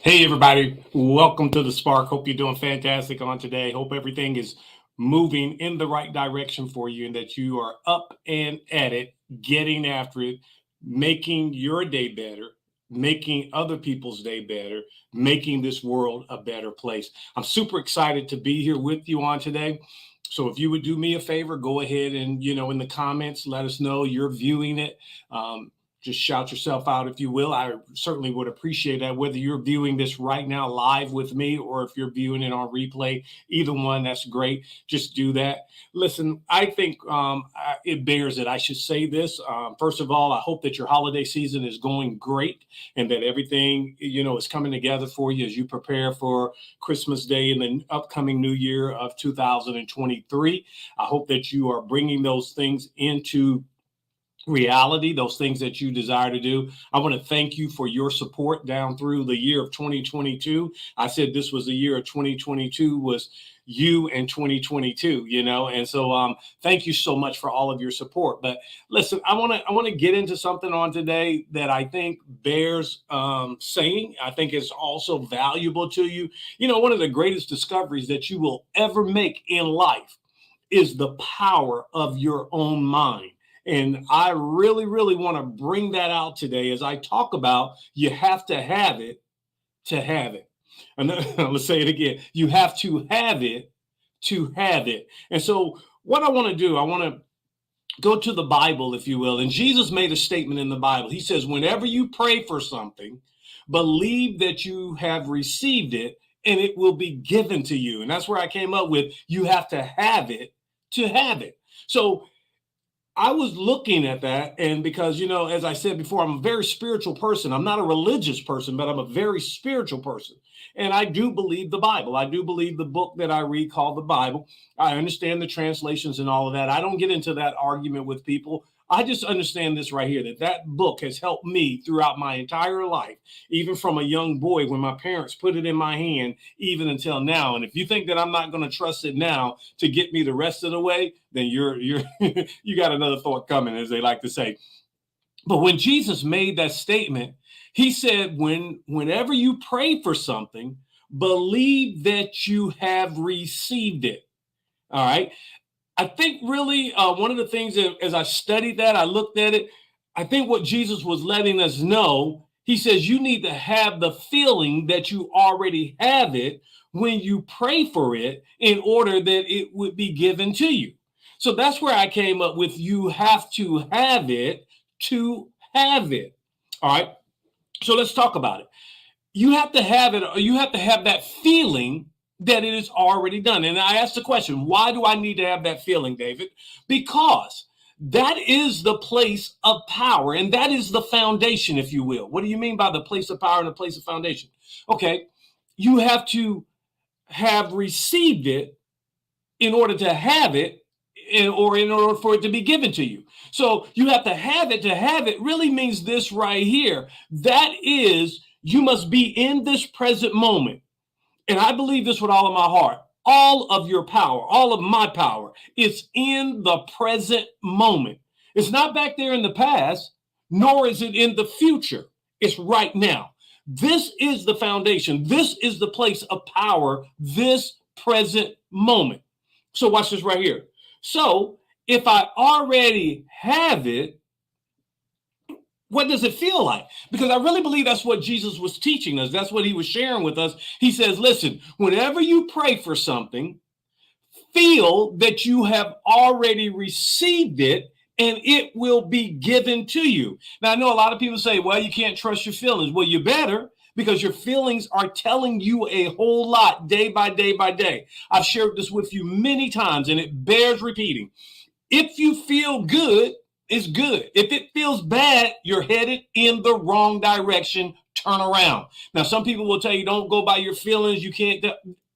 Hey, everybody. Welcome to the Spark. Hope you're doing fantastic on today. Hope everything is moving in the right direction for you and that you are up and at it, getting after it, making your day better, making other people's day better, making this world a better place. I'm super excited to be here with you on today. So if you would do me a favor, go ahead and, in the comments, let us know you're viewing it. Just shout yourself out, if you will. I certainly would appreciate that, whether you're viewing this right now live with me or if you're viewing it on replay. Either one, that's great. Just do that. Listen, I think it bears it. I should say this. First of all, I hope that your holiday season is going great and that everything, is coming together for you as you prepare for Christmas Day and the upcoming new year of 2023. I hope that you are bringing those things into reality, those things that you desire to do. I want to thank you for your support down through the year of 2022. I said this was the year of 2022 was you and 2022, and so thank you so much for all of your support. But listen, I want to get into something on today that I think bears saying. I think is also valuable to you. One of the greatest discoveries that you will ever make in life is the power of your own mind. And I really, really want to bring that out today as I talk about you have to have it to have it. And let's say it again. You have to have it to have it. And so, what I want to do, I want to go to the Bible, if you will. And Jesus made a statement in the Bible. He says, whenever you pray for something, believe that you have received it and it will be given to you. And that's where I came up with you have to have it to have it. So, I was looking at that, and because, as I said before, I'm a very spiritual person. I'm not a religious person, but I'm a very spiritual person. And I do believe the Bible. I do believe the book that I read called the Bible. I understand the translations and all of that. I don't get into that argument with people. I just understand this right here, that book has helped me throughout my entire life, even from a young boy when my parents put it in my hand, even until now. And if you think that I'm not going to trust it now to get me the rest of the way, then you're you got another thought coming, as they like to say. But when Jesus made that statement, he said, whenever you pray for something, believe that you have received it. All right. I think really one of the things that as I studied that, I looked at it, I think what Jesus was letting us know, he says you need to have the feeling that you already have it when you pray for it in order that it would be given to you. So that's where I came up with you have to have it to have it. All right. So let's talk about it. You have to have it, or you have to have that feeling that it is already done. And I asked the question, why do I need to have that feeling, David? Because that is the place of power, and that is the foundation, if you will. What do you mean by the place of power and the place of foundation? Okay, you have to have received it in order to have it, or in order for it to be given to you. So you have to have it to have it really means this right here. That is, you must be in this present moment. And I believe this with all of my heart. All of your power, all of my power is in the present moment. It's not back there in the past, nor is it in the future. It's right now. This is the foundation. This is the place of power, this present moment. So watch this right here. So if I already have it, what does it feel like? Because I really believe that's what Jesus was teaching us. That's what he was sharing with us. He says, listen, whenever you pray for something, feel that you have already received it and it will be given to you. Now, I know a lot of people say, well, you can't trust your feelings. Well, you better, because your feelings are telling you a whole lot day by day by day. I've shared this with you many times and it bears repeating. If you feel good, it's good. If it feels bad, you're headed in the wrong direction. Turn around. Now, some people will tell you don't go by your feelings. You can't.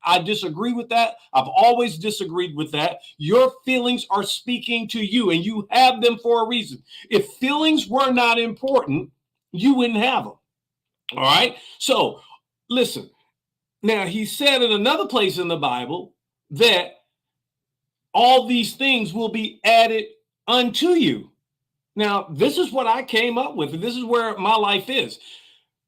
I disagree with that. I've always disagreed with that. Your feelings are speaking to you and you have them for a reason. If feelings were not important, you wouldn't have them. All right. So listen, now he said in another place in the Bible that all these things will be added unto you. Now, this is what I came up with, and this is where my life is.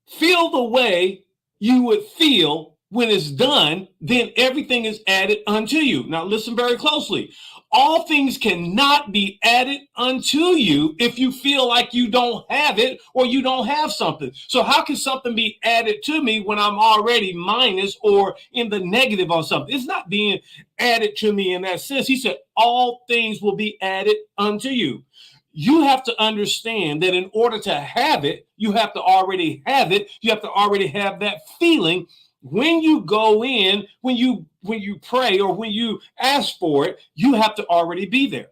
Feel the way you would feel when it's done, then everything is added unto you. Now, listen very closely. All things cannot be added unto you if you feel like you don't have it or you don't have something. So how can something be added to me when I'm already minus or in the negative on something? It's not being added to me in that sense. He said, all things will be added unto you. You have to understand that in order to have it, you have to already have it. You have to already have that feeling. When you go in, when you pray or when you ask for it, you have to already be there.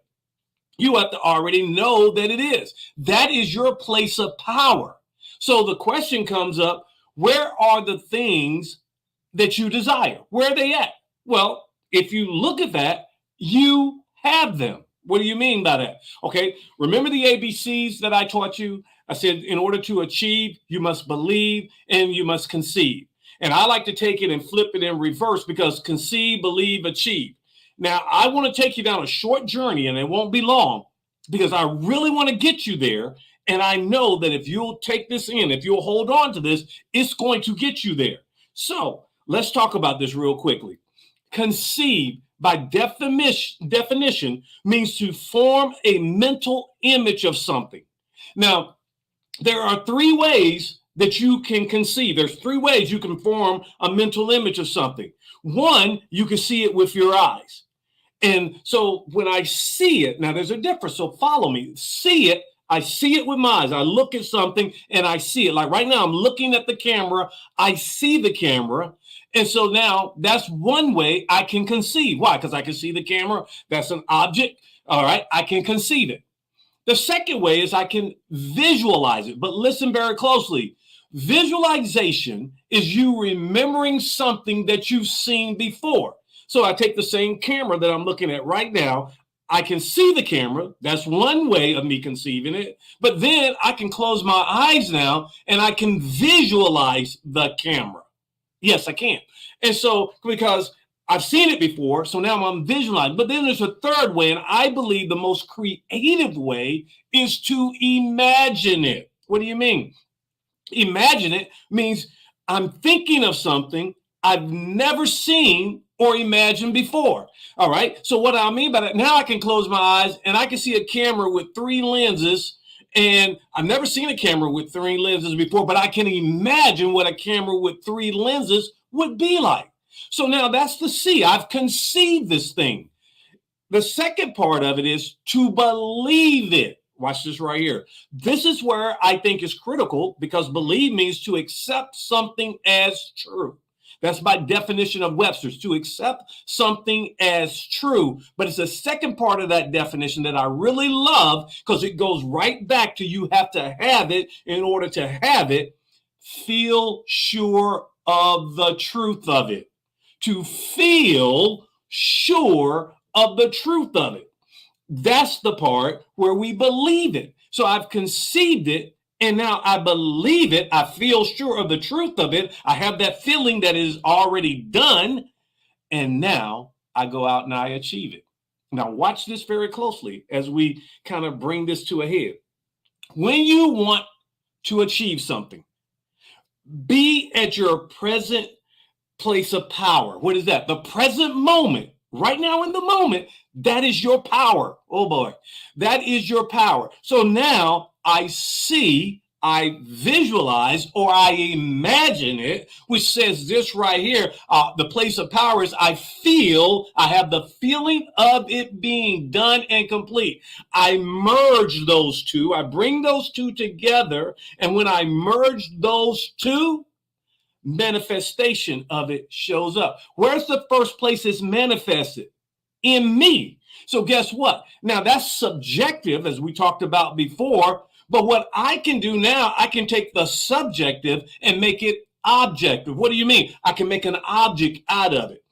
You have to already know that it is. That is your place of power. So the question comes up, where are the things that you desire? Where are they at? Well, if you look at that, you have them. What do you mean by that? Okay, remember the ABCs that I taught you? I said, in order to achieve, you must believe and you must conceive. And I like to take it and flip it in reverse because conceive, believe, achieve. Now, I want to take you down a short journey and it won't be long because I really want to get you there. And I know that if you'll take this in, if you'll hold on to this, it's going to get you there. So let's talk about this real quickly. Conceive, by definition, means to form a mental image of something. Now, there are three ways that you can conceive. There's three ways you can form a mental image of something. One, you can see it with your eyes. And so when I see it, now there's a difference. So follow me. See it. I see it with my eyes. I look at something and I see it. Like right now, I'm looking at the camera. I see the camera. And so now that's one way I can conceive. Why? Because I can see the camera. That's an object. All right. I can conceive it. The second way is I can visualize it. But listen very closely. Visualization is you remembering something that you've seen before. So I take the same camera that I'm looking at right now. I can see the camera. That's one way of me conceiving it. But then I can close my eyes now and I can visualize the camera. Yes, I can. And so because I've seen it before, so now I'm visualizing. But then there's a third way, and I believe the most creative way is to imagine it. What do you mean? Imagine it means I'm thinking of something I've never seen or imagined before. All right. So what I mean by that, now I can close my eyes and I can see a camera with three lenses. And I've never seen a camera with three lenses before, but I can imagine what a camera with three lenses would be like. So now that's the C. I've conceived this thing. The second part of it is to believe it. Watch this right here. This is where I think is critical because believe means to accept something as true. That's by definition of Webster's, to accept something as true. But it's the second part of that definition that I really love because it goes right back to you have to have it in order to have it. Feel sure of the truth of it. To feel sure of the truth of it. That's the part where we believe it. So I've conceived it and now I believe it. I feel sure of the truth of it. I have that feeling that is already done. And now I go out and I achieve it. Now watch this very closely as we kind of bring this to a head. When you want to achieve something, be at your present place of power. What is that? The present moment. Right now in the moment, that is your power. Oh boy, that is your power. So now I see, I visualize, or I imagine it, which says this right here. The place of power is I feel, I have the feeling of it being done and complete. I merge those two. I bring those two together. And when I merge those two, manifestation of it shows up. Where's the first place it's manifested? In me. So guess what? Now that's subjective, as we talked about before, but what I can do now, I can take the subjective and make it objective. What do you mean? I can make an object out of it.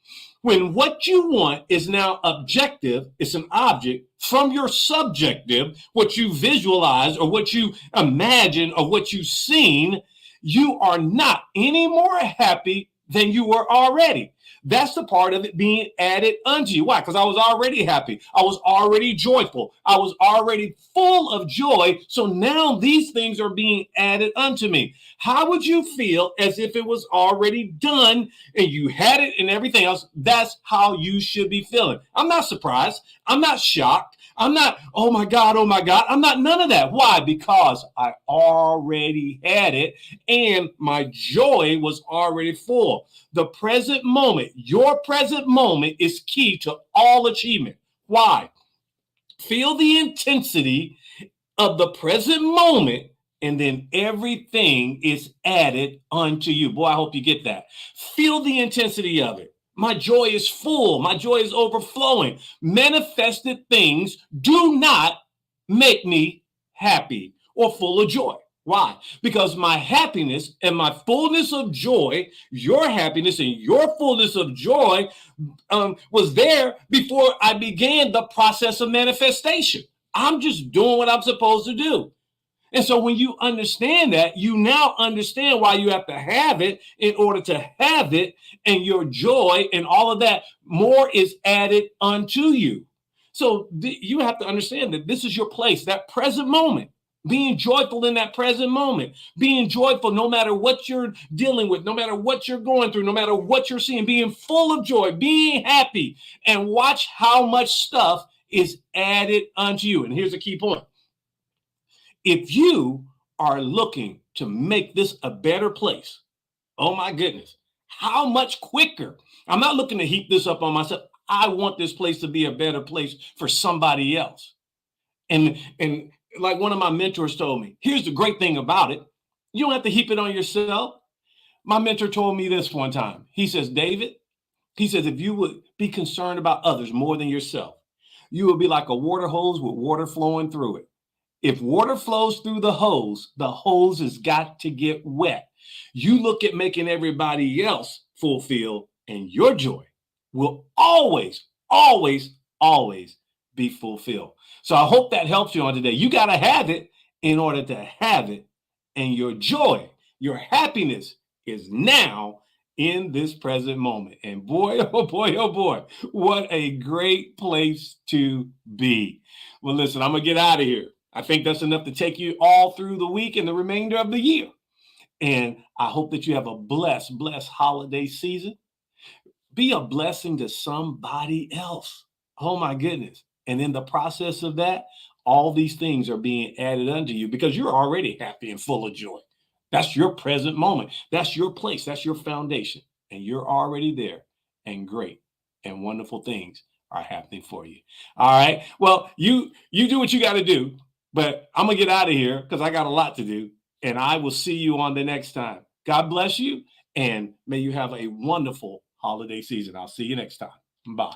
When what you want is now objective, it's an object from your subjective, what you visualize or what you imagine or what you've seen, you are not any more happy than you were already. That's the part of it being added unto you. Why? Because I was already happy. I was already joyful. I was already full of joy. So now these things are being added unto me. How would you feel as if it was already done and you had it and everything else? That's how you should be feeling. I'm not surprised. I'm not shocked. I'm not, oh my God, oh my God. I'm not none of that. Why? Because I already had it and my joy was already full. The present moment, your present moment is key to all achievement. Why? Feel the intensity of the present moment, and then everything is added unto you. Boy, I hope you get that. Feel the intensity of it. My joy is full. My joy is overflowing. Manifested things do not make me happy or full of joy. Why? Because my happiness and my fullness of joy, your happiness and your fullness of joy was there before I began the process of manifestation. I'm just doing what I'm supposed to do. And so when you understand that, you now understand why you have to have it in order to have it, and your joy and all of that more is added unto you. So you have to understand that this is your place, that present moment. Being joyful in that present moment, being joyful no matter what you're dealing with, no matter what you're going through, no matter what you're seeing, being full of joy, being happy, and watch how much stuff is added unto you. And here's a key point. If you are looking to make this a better place, oh my goodness, how much quicker? I'm not looking to heap this up on myself. I want this place to be a better place for somebody else. And like one of my mentors told me, here's the great thing about it. You don't have to heap it on yourself. My mentor told me this one time. He says, David, he says, if you would be concerned about others more than yourself, you would be like a water hose with water flowing through it. If water flows through the hose has got to get wet. You look at making everybody else fulfill, and your joy will always, always, always be fulfilled. So I hope that helps you on today. You got to have it in order to have it. And your joy, your happiness is now in this present moment. And boy, oh boy, oh boy, what a great place to be. Well, listen, I'm going to get out of here. I think that's enough to take you all through the week and the remainder of the year. And I hope that you have a blessed holiday season. Be a blessing to somebody else. Oh my goodness. And in the process of that, all these things are being added unto you because you're already happy and full of joy. That's your present moment. That's your place. That's your foundation. And you're already there, and great and wonderful things are happening for you. All right. Well, you do what you got to do, but I'm going to get out of here because I got a lot to do, and I will see you on the next time. God bless you, and may you have a wonderful holiday season. I'll see you next time. Bye.